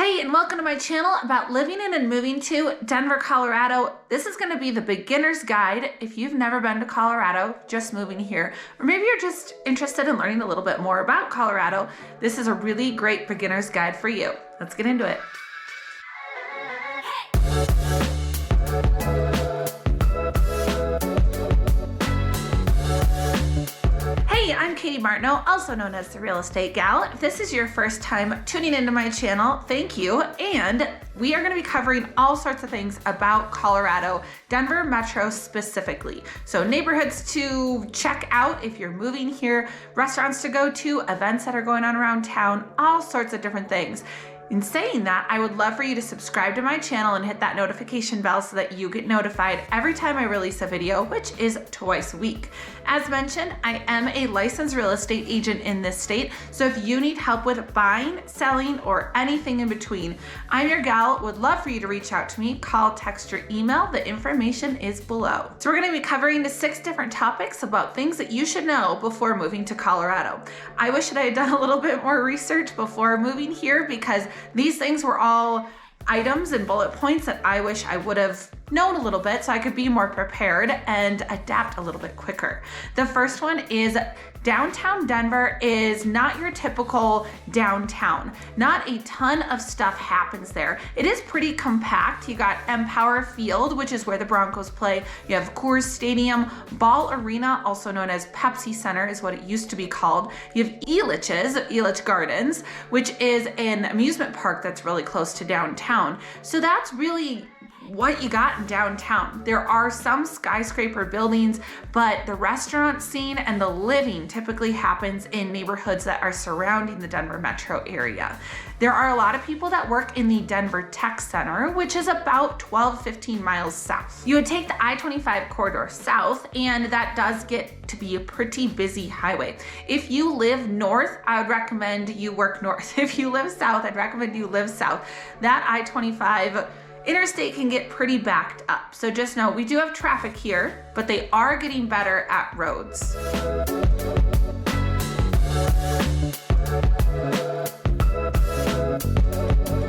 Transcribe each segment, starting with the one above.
Hey, and welcome to my channel about living in and moving to Denver, Colorado. This is going to be the beginner's guide if you've never been to Colorado, just moving here, or maybe you're just interested in learning a little bit more about Colorado. This is a really great beginner's guide for you. Let's get into it. Hey, I'm Martineau, also known as the Real Estate Gal. If this is your first time tuning into my channel, thank you. And we are going to be covering all sorts of things about Colorado, Denver Metro specifically. So neighborhoods to check out if you're moving here, restaurants to go to, events that are going on around town, all sorts of different things. In saying that, I would love for you to subscribe to my channel and hit that notification bell so that you get notified every time I release a video, which is twice a week. As mentioned, I am a licensed real estate agent in this state, so if you need help with buying, selling, or anything in between, I'm your gal. Would love for you to reach out to me, call, text, or email. The information is below. So we're going to be covering the 6 different topics about things that you should know before moving to Colorado. I wish that I had done a little bit more research before moving here, because these things were all items and bullet points that I wish I would have known a little bit so I could be more prepared and adapt a little bit quicker. The first one is downtown Denver is not your typical downtown. Not a ton of stuff happens there. It is pretty compact. You got Empower Field, which is where the Broncos play. You have Coors Stadium, Ball Arena, also known as Pepsi Center is what it used to be called. You have Elitch Gardens, which is an amusement park that's really close to downtown. So that's really what you got in downtown. There are some skyscraper buildings, but the restaurant scene and the living typically happens in neighborhoods that are surrounding the Denver metro area. There are a lot of people that work in the Denver Tech Center, which is about 12-15 miles south. You would take the I-25 corridor south, and that does get to be a pretty busy highway. If you live north, I would recommend you work north. If you live south, I'd recommend you live south. That I-25 interstate can get pretty backed up. So just know we do have traffic here, but they are getting better at roads.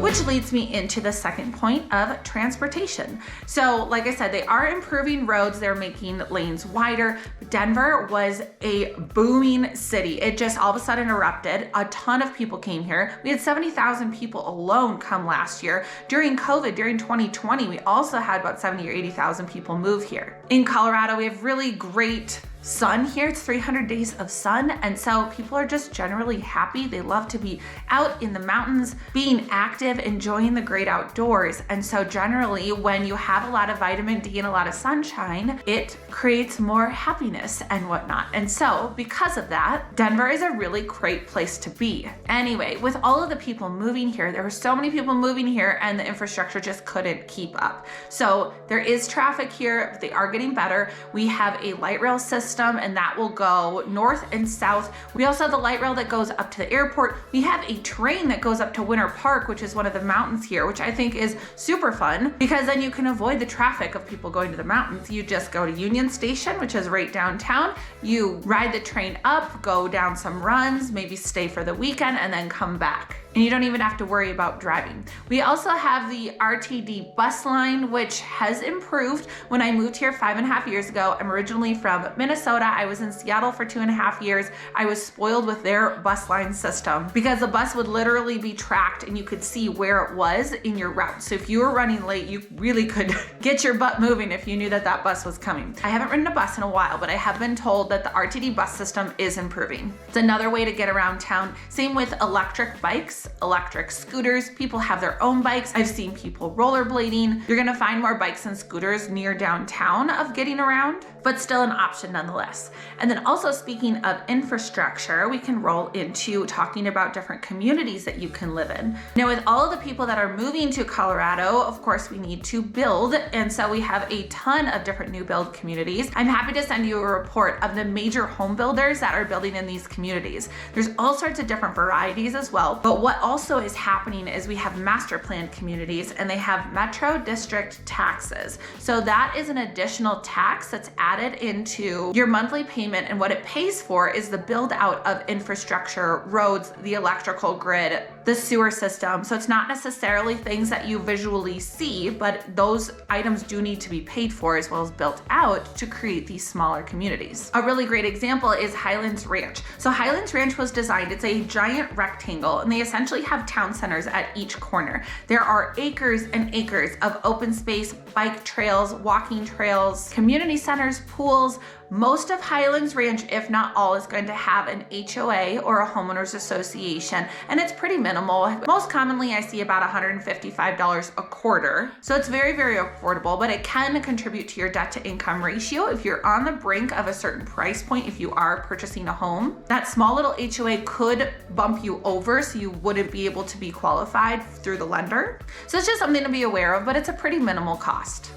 Which leads me into the second point of transportation. So like I said, they are improving roads. They're making lanes wider. Denver was a booming city. It just all of a sudden erupted. A ton of people came here. We had 70,000 people alone come last year. During COVID, during 2020, we also had about 70 or 80,000 people move here. In Colorado, we have really great sun here. It's 300 days of sun, and so people are just generally happy. They love to be out in the mountains, being active, enjoying the great outdoors. And so generally when you have a lot of vitamin D and a lot of sunshine, it creates more happiness and whatnot. And so because of that, Denver is a really great place to be. Anyway, with all of the people moving here, there were so many people moving here and the infrastructure just couldn't keep up. So there is traffic here, but they are getting better. We have a light rail system, and that will go north and south. We also have the light rail that goes up to the airport. We have a train that goes up to Winter Park, which is one of the mountains here, which I think is super fun because then you can avoid the traffic of people going to the mountains. You just go to Union Station, which is right downtown. You ride the train up, go down some runs, maybe stay for the weekend, and then come back. And you don't even have to worry about driving. We also have the RTD bus line, which has improved. When I moved here 5.5 years ago, I'm originally from Minnesota. I was in Seattle for 2.5 years. I was spoiled with their bus line system because the bus would literally be tracked and you could see where it was in your route. So if you were running late, you really could get your butt moving if you knew that that bus was coming. I haven't ridden a bus in a while, but I have been told that the RTD bus system is improving. It's another way to get around town. Same with electric bikes. Electric scooters. People have their own bikes. I've seen people rollerblading. You're gonna find more bikes and scooters near downtown of getting around, but still an option nonetheless. And then also speaking of infrastructure, we can roll into talking about different communities that you can live in. Now with all of the people that are moving to Colorado, of course we need to build. And so we have a ton of different new build communities. I'm happy to send you a report of the major home builders that are building in these communities. There's all sorts of different varieties as well, but what also is happening is we have master plan communities and they have metro district taxes. So that is an additional tax that's added into your monthly payment, and what it pays for is the build out of infrastructure, roads, the electrical grid, the sewer system. So it's not necessarily things that you visually see, but those items do need to be paid for as well as built out to create these smaller communities. A really great example is Highlands Ranch. So Highlands Ranch was designed, it's a giant rectangle, and they essentially have town centers at each corner. There are acres and acres of open space, bike trails, walking trails, community centers, pools. Most of Highlands Ranch, if not all, is going to have an HOA or a homeowners association, and it's pretty minimal. Most commonly, I see about $155 a quarter. So it's very, very affordable, but it can contribute to your debt to income ratio. If you're on the brink of a certain price point, if you are purchasing a home, that small little HOA could bump you over, so you wouldn't be able to be qualified through the lender. So it's just something to be aware of, but it's a pretty minimal cost.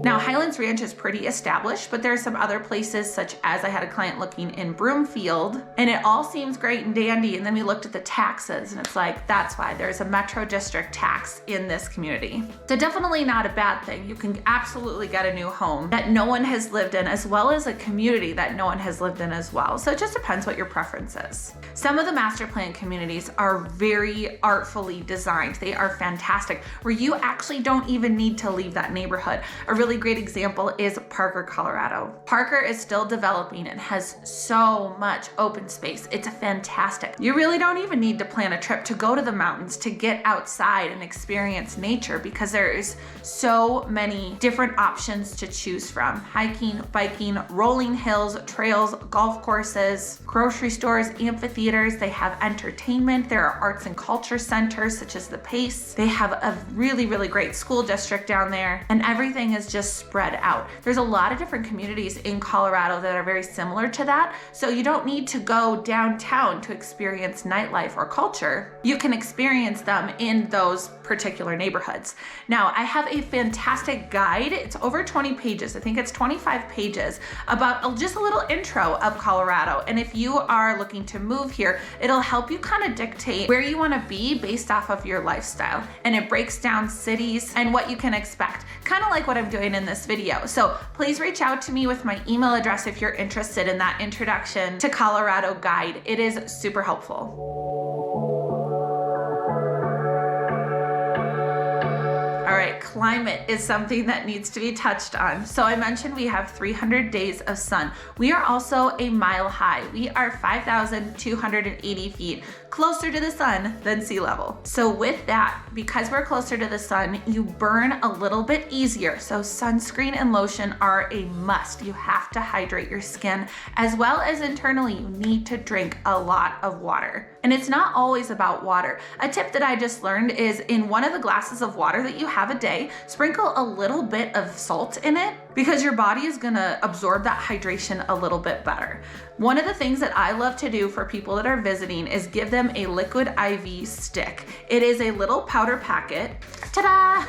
Now, Highlands Ranch is pretty established, but there are some other places, such as I had a client looking in Broomfield, and it all seems great and dandy. And then we looked at the taxes, and it's like, that's why there's a Metro District tax in this community. So definitely not a bad thing. You can absolutely get a new home that no one has lived in, as well as a community that no one has lived in as well. So it just depends what your preference is. Some of the master plan communities are very artfully designed. They are fantastic, where you actually don't even need to leave that neighborhood. A really great example is Parker, Colorado. Parker is still developing and has so much open space. It's fantastic. You really don't even need to plan a trip to go to the mountains to get outside and experience nature, because there is so many different options to choose from. Hiking, biking, rolling hills, trails, golf courses, grocery stores, amphitheaters. They have entertainment. There are arts and culture centers such as the Pace. They have a really, really great school district down there, and everything is just spread out. There's a lot of different communities in Colorado that are very similar to that. So you don't need to go downtown to experience nightlife or culture. You can experience them in those particular neighborhoods. Now, I have a fantastic guide. It's over 20 pages. I think it's 25 pages about just a little intro of Colorado. And if you are looking to move here, it'll help you kind of dictate where you want to be based off of your lifestyle. And it breaks down cities and what you can expect, kind of like what I'm doing in this video. So please reach out to me with my email address if you're interested in that introduction to Colorado guide. It is super helpful. All right, climate is something that needs to be touched on. So I mentioned we have 300 days of sun. We are also a mile high. We are 5,280 feet closer to the sun than sea level. So with that, because we're closer to the sun, you burn a little bit easier. So sunscreen and lotion are a must. You have to hydrate your skin, as well as internally, you need to drink a lot of water. And it's not always about water. A tip that I just learned is in one of the glasses of water that you have a day, sprinkle a little bit of salt in it, because your body is gonna absorb that hydration a little bit better. One of the things that I love to do for people that are visiting is give them a liquid IV stick. It is a little powder packet, ta-da!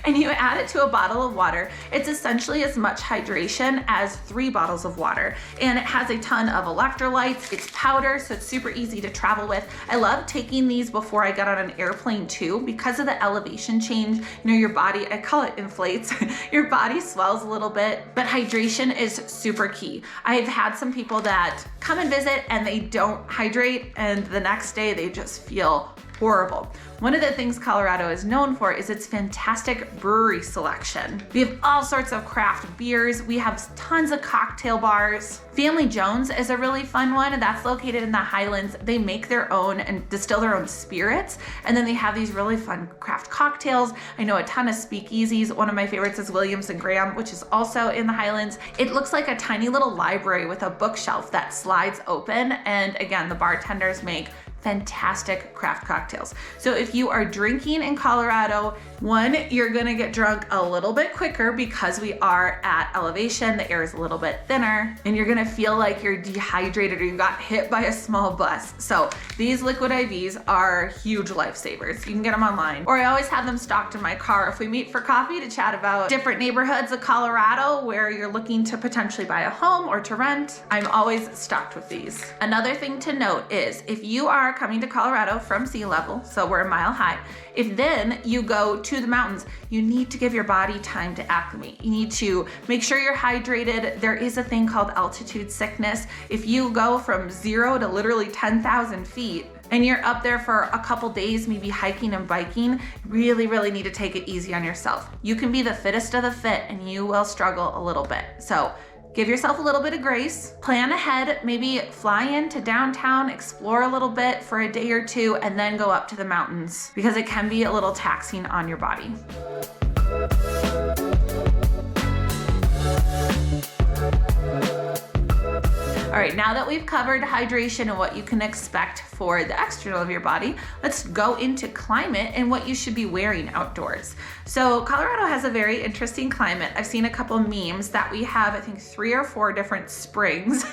And you add it to a bottle of water. It's essentially as much hydration as 3 bottles of water. And it has a ton of electrolytes. It's powder, so it's super easy to travel with. I love taking these before I get on an airplane too, because of the elevation change. You know, your body, I call it inflates. Your body swells a little bit, but hydration is super key. I've had some people that come and visit and they don't hydrate, and the next day they just feel horrible. One of the things Colorado is known for is its fantastic brewery selection. We have all sorts of craft beers. We have tons of cocktail bars. Family Jones is a really fun one, and that's located in the Highlands. They make their own and distill their own spirits, and then they have these really fun craft cocktails. I know a ton of speakeasies. One of my favorites is Williams and Graham, which is also in the Highlands. It looks like a tiny little library with a bookshelf that slides open, and again, the bartenders make fantastic craft cocktails. So if you are drinking in Colorado, one, you're gonna get drunk a little bit quicker because we are at elevation, the air is a little bit thinner, and you're gonna feel like you're dehydrated or you got hit by a small bus. So these liquid IVs are huge lifesavers. You can get them online, or I always have them stocked in my car if we meet for coffee to chat about different neighborhoods of Colorado where you're looking to potentially buy a home or to rent. I'm always stocked with these. Another thing to note is if you are are coming to Colorado from sea level, so we're a mile high, if then you go to the mountains, you need to give your body time to acclimate. You need to make sure you're hydrated. There is a thing called altitude sickness. If you go from 0 to literally 10,000 feet, and you're up there for a couple days, maybe hiking and biking, really need to take it easy on yourself. You can be the fittest of the fit and you will struggle a little bit. So give yourself a little bit of grace, plan ahead, maybe fly into downtown, explore a little bit for a day or two, and then go up to the mountains because it can be a little taxing on your body. All right, now that we've covered hydration and what you can expect for the external of your body, let's go into climate and what you should be wearing outdoors. So Colorado has a very interesting climate. I've seen a couple memes that we have, I think 3 or 4 different springs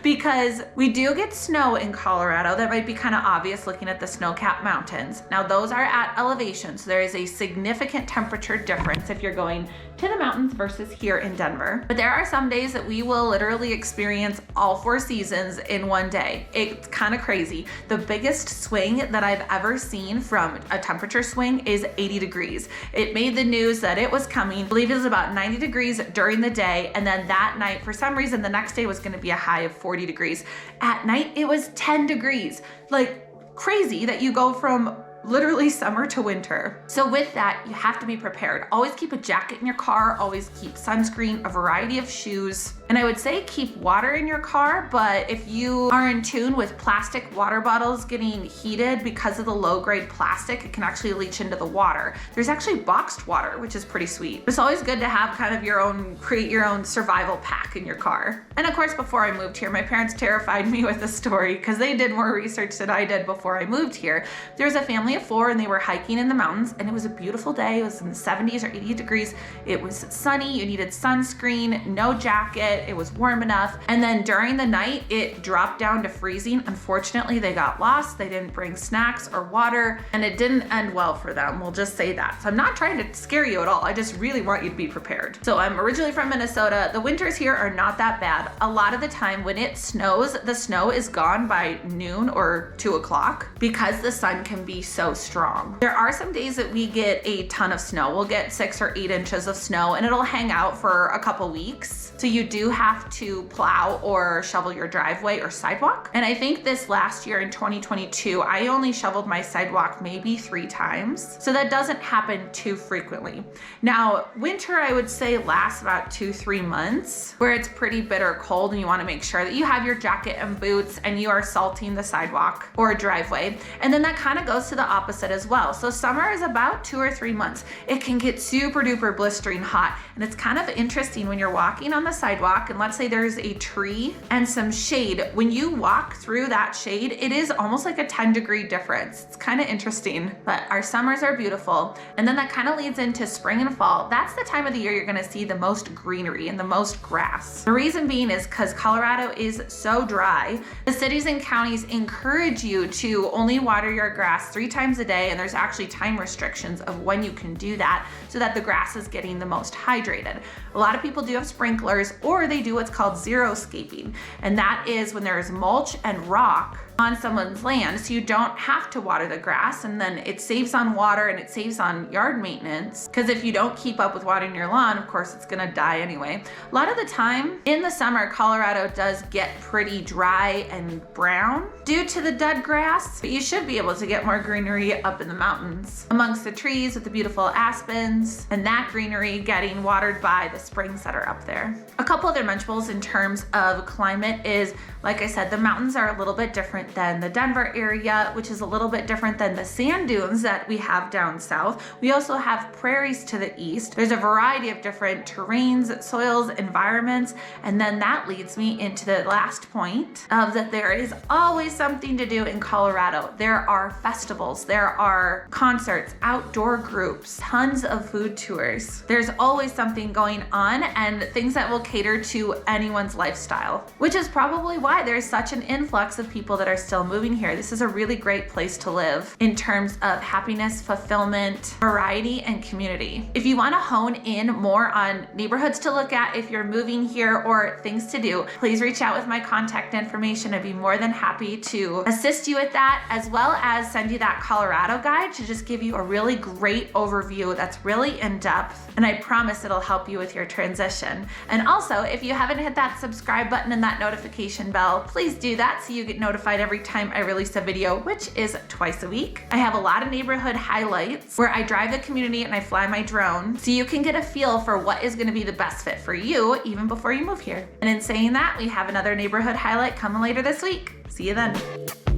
because we do get snow in Colorado. That might be kind of obvious looking at the snow-capped mountains. Now those are at elevation, so there is a significant temperature difference if you're going to the mountains versus here in Denver. But there are some days that we will literally experience all 4 seasons in one day. It's kind of crazy. The biggest swing that I've ever seen from a temperature swing is 80 degrees. It made the news that it was coming. I believe it was about 90 degrees during the day, and then that night, for some reason, the next day was going to be a high of 40 degrees. At night, it was 10 degrees. Like crazy that you go from literally summer to winter. So with that, you have to be prepared. Always keep a jacket in your car, always keep sunscreen, a variety of shoes. And I would say keep water in your car, but if you are in tune with plastic water bottles getting heated because of the low grade plastic, it can actually leach into the water. There's actually boxed water, which is pretty sweet. It's always good to have kind of your own, create your own survival pack in your car. And of course, before I moved here, my parents terrified me with a story because they did more research than I did before I moved here. There's a family of 4 and they were hiking in the mountains and it was a beautiful day. It was in the 70s or 80 degrees. It was sunny. You needed sunscreen, no jacket. It was warm enough. And then during the night, it dropped down to freezing. Unfortunately, they got lost. They didn't bring snacks or water and it didn't end well for them. We'll just say that. So I'm not trying to scare you at all. I just really want you to be prepared. So I'm originally from Minnesota. The winters here are not that bad. A lot of the time when it snows, the snow is gone by noon or 2 o'clock because the sun can be so strong. There are some days that we get a ton of snow. We'll get 6 or 8 inches of snow and it'll hang out for a couple weeks. So you do have to plow or shovel your driveway or sidewalk. And I think this last year in 2022, I only shoveled my sidewalk maybe 3 times. So that doesn't happen too frequently. Now, winter, I would say lasts about 2-3 months where it's pretty bitter cold and you want to make sure that you have your jacket and boots and you are salting the sidewalk or driveway. And then that kind of goes to the opposite as well. So summer is about 2 or 3 months. It can get super duper blistering hot. And it's kind of interesting when you're walking on the sidewalk and let's say there's a tree and some shade. When you walk through that shade, it is almost like a 10-degree difference. It's kind of interesting, but our summers are beautiful. And then that kind of leads into spring and fall. That's the time of the year you're gonna see the most greenery and the most grass. The reason being is because Colorado is so dry. The cities and counties encourage you to only water your grass 3 times a day, and there's actually time restrictions of when you can do that so that the grass is getting the most hydrated. A lot of people do have sprinklers or they do what's called xeriscaping, and that is when there's mulch and rock on someone's land, so you don't have to water the grass, and then it saves on water and it saves on yard maintenance, because if you don't keep up with watering your lawn, of course it's gonna die anyway. A lot of the time in the summer, Colorado does get pretty dry and brown due to the dead grass, but you should be able to get more greenery up in the mountains amongst the trees with the beautiful aspens, and that greenery getting watered by the springs that are up there. A couple other mentionables in terms of climate is, like I said, the mountains are a little bit different than the Denver area, which is a little bit different than the sand dunes that we have down south. We also have prairies to the east. There's a variety of different terrains, soils, environments, and then that leads me into the last point of that there is always something to do in Colorado. There are festivals festivals, there are concerts, outdoor groups, tons of food tours. There's always something going on and things that will cater to anyone's lifestyle, which is probably why there's such an influx of people that are still moving here. This is a really great place to live in terms of happiness, fulfillment, variety, and community. If you want to hone in more on neighborhoods to look at if you're moving here or things to do, please reach out with my contact information. I'd be more than happy to assist you with that, as well as send you that Colorado guide to just give you a really great overview that's really in depth, and I promise it'll help you with your transition. And also, if you haven't hit that subscribe button and that notification bell, please do that so you get notified every time I release a video, which is twice a week. I have a lot of neighborhood highlights where I drive the community and I fly my drone, so you can get a feel for what is going to be the best fit for you even before you move here. And in saying that, we have another neighborhood highlight coming later this week. See you then.